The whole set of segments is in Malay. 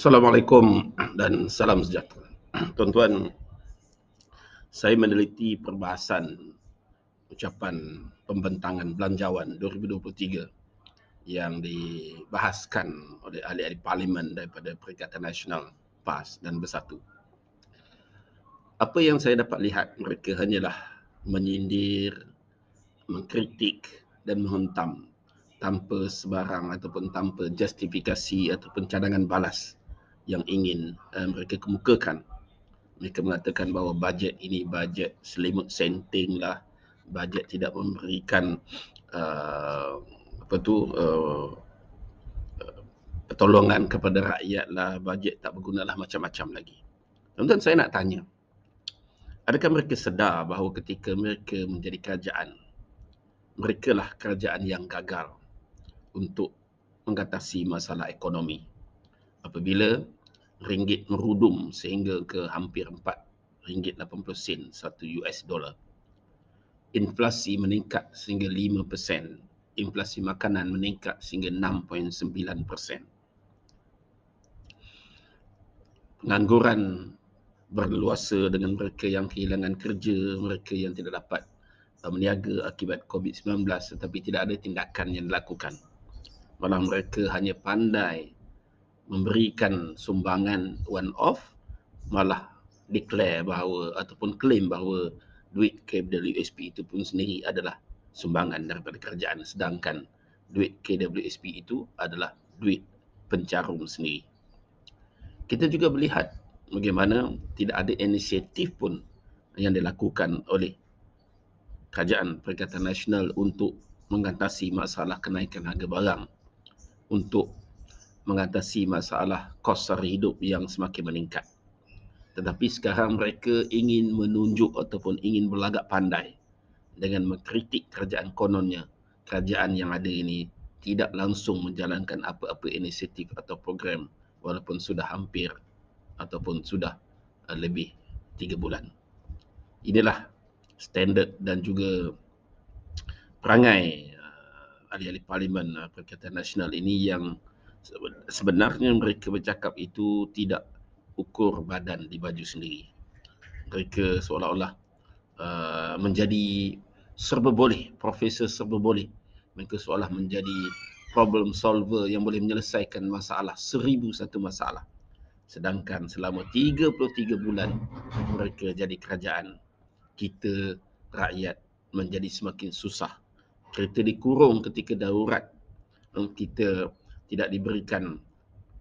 Assalamualaikum dan salam sejahtera. Tuan-tuan, saya meneliti perbahasan ucapan pembentangan belanjawan 2023 yang dibahaskan oleh ahli-ahli parlimen daripada Perikatan Nasional PAS dan Bersatu. Apa yang saya dapat lihat, mereka hanyalah menyindir, mengkritik dan menghentam tanpa sebarang ataupun tanpa justifikasi ataupun cadangan balas yang ingin mereka kemukakan. Mereka mengatakan bahawa bajet ini bajet selimut senting lah, bajet tidak memberikan uh, pertolongan kepada rakyat lah, bajet tak berguna lah, macam-macam lagi. Tuan-tuan, saya nak tanya, adakah mereka sedar bahawa ketika mereka menjadi kerajaan, mereka lah kerajaan yang gagal untuk mengatasi masalah ekonomi apabila ringgit merudum sehingga ke hampir RM4.80 satu US dollar. Inflasi meningkat sehingga 5%. Inflasi makanan meningkat sehingga 6.9%. Pengangguran berluasa dengan mereka yang kehilangan kerja, mereka yang tidak dapat meniaga akibat COVID-19 tetapi tidak ada tindakan yang dilakukan. Malah mereka hanya pandai memberikan sumbangan one off, malah declare bahawa ataupun claim bahawa duit KWSP itu pun sendiri adalah sumbangan daripada kerajaan, sedangkan duit KWSP itu adalah duit pencarum sendiri. Kita juga melihat bagaimana tidak ada inisiatif pun yang dilakukan oleh Kerajaan Perikatan Nasional untuk mengatasi masalah kenaikan harga barang, untuk mengatasi masalah kos sara hidup yang semakin meningkat. Tetapi sekarang mereka ingin menunjuk ataupun ingin berlagak pandai dengan mengkritik kerajaan kononnya. Kerajaan yang ada ini tidak langsung menjalankan apa-apa inisiatif atau program walaupun sudah hampir ataupun sudah lebih 3 bulan. Inilah standard dan juga perangai ahli-ahli parlimen Perikatan Nasional ini yang sebenarnya mereka bercakap itu tidak ukur badan di baju sendiri. Mereka seolah-olah menjadi serba boleh, profesor serba boleh. Mereka seolah menjadi problem solver yang boleh menyelesaikan masalah, 1001 masalah. Sedangkan selama 33 bulan mereka jadi kerajaan, kita rakyat menjadi semakin susah. Kita dikurung ketika darurat, kita tidak diberikan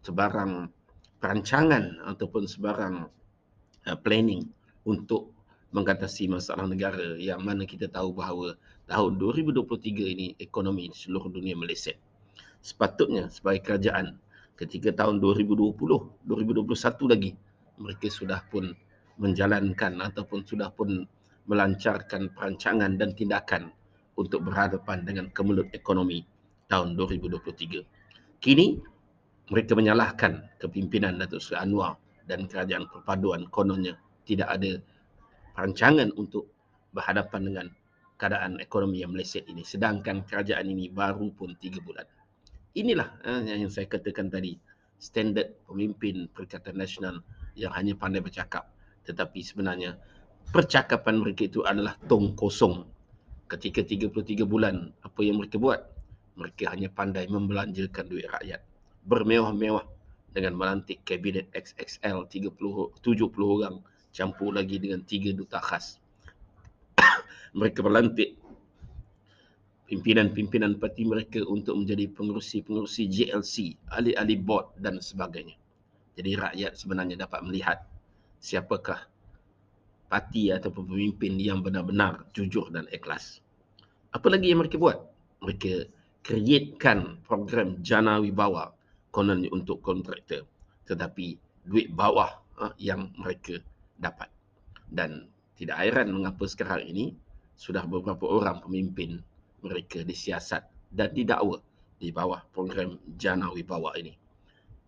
sebarang perancangan ataupun sebarang planning untuk mengatasi masalah negara, yang mana kita tahu bahawa tahun 2023 ini ekonomi di seluruh dunia meleset. Sepatutnya sebagai kerajaan ketika tahun 2020, 2021 lagi mereka sudah pun menjalankan ataupun sudah pun melancarkan perancangan dan tindakan untuk berhadapan dengan kemelut ekonomi tahun 2023. Kini mereka menyalahkan kepimpinan Datuk Seri Anwar dan kerajaan perpaduan kononnya tidak ada perancangan untuk berhadapan dengan keadaan ekonomi yang meleset ini, sedangkan kerajaan ini baru pun 3 bulan. Inilah yang saya katakan tadi, standard pemimpin Perikatan Nasional yang hanya pandai bercakap, tetapi sebenarnya percakapan mereka itu adalah tong kosong. Ketika 33 bulan, apa yang mereka buat? Mereka hanya pandai membelanjakan duit rakyat, bermewah-mewah dengan melantik kabinet XXL 70 orang, campur lagi dengan 3 duta khas. Mereka melantik pimpinan-pimpinan parti mereka untuk menjadi pengerusi-pengerusi JLC, ahli-ahli board dan sebagainya. Jadi rakyat sebenarnya dapat melihat siapakah parti ataupun pemimpin yang benar-benar jujur dan ikhlas. Apa lagi yang mereka buat? Mereka createkan program Jana Wibawa kononnya untuk kontraktor, tetapi duit bawah yang mereka dapat. Dan tidak heran mengapa sekarang ini sudah beberapa orang pemimpin mereka disiasat dan didakwa di bawah program Jana Wibawa ini.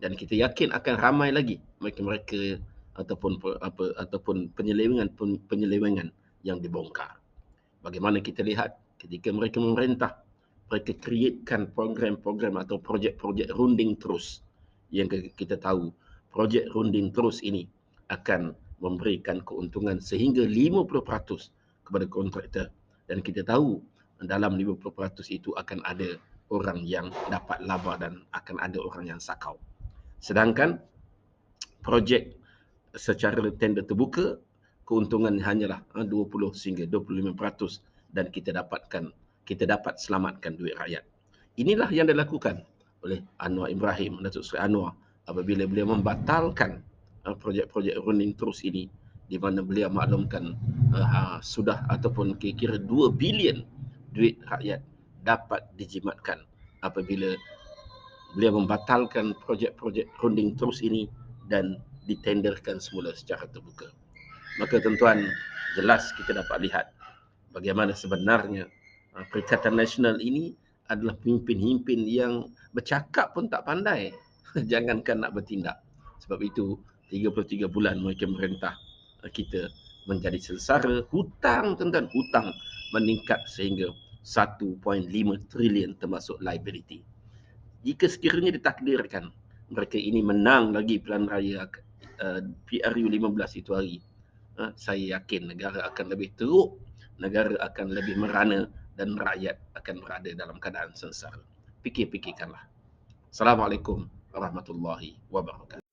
Dan kita yakin akan ramai lagi mereka-mereka ataupun penyelewengan yang dibongkar. Bagaimana kita lihat ketika mereka memerintah, mereka createkan program-program atau projek-projek runding terus yang kita tahu projek runding terus ini akan memberikan keuntungan sehingga 50% kepada kontraktor, dan kita tahu dalam 50% itu akan ada orang yang dapat laba dan akan ada orang yang sakau. Sedangkan projek secara tender terbuka, keuntungan hanyalah 20 sehingga 25% dan kita dapat selamatkan duit rakyat. Inilah yang dilakukan oleh Anwar Ibrahim, Datuk Seri Anwar, apabila beliau membatalkan projek-projek running terus ini, di mana beliau maklumkan sudah ataupun kira-kira 2 bilion duit rakyat dapat dijimatkan apabila beliau membatalkan projek-projek runding terus ini dan ditenderkan semula secara terbuka. Maka tuan-tuan, jelas kita dapat lihat bagaimana sebenarnya Perikatan Nasional ini adalah pemimpin-pemimpin yang bercakap pun tak pandai. Jangankan nak bertindak. Sebab itu 33 bulan mereka merintah kita menjadi sengsara. Hutang, tuan-tuan, hutang meningkat sehingga 1.5 trilion termasuk liability. Jika sekiranya ditakdirkan mereka ini menang lagi pilihan raya PRU 15 itu hari, saya yakin negara akan lebih teruk, negara akan lebih merana dan rakyat akan berada dalam keadaan sengsara. Fikir-fikirkanlah. Assalamualaikum warahmatullahi wabarakatuh.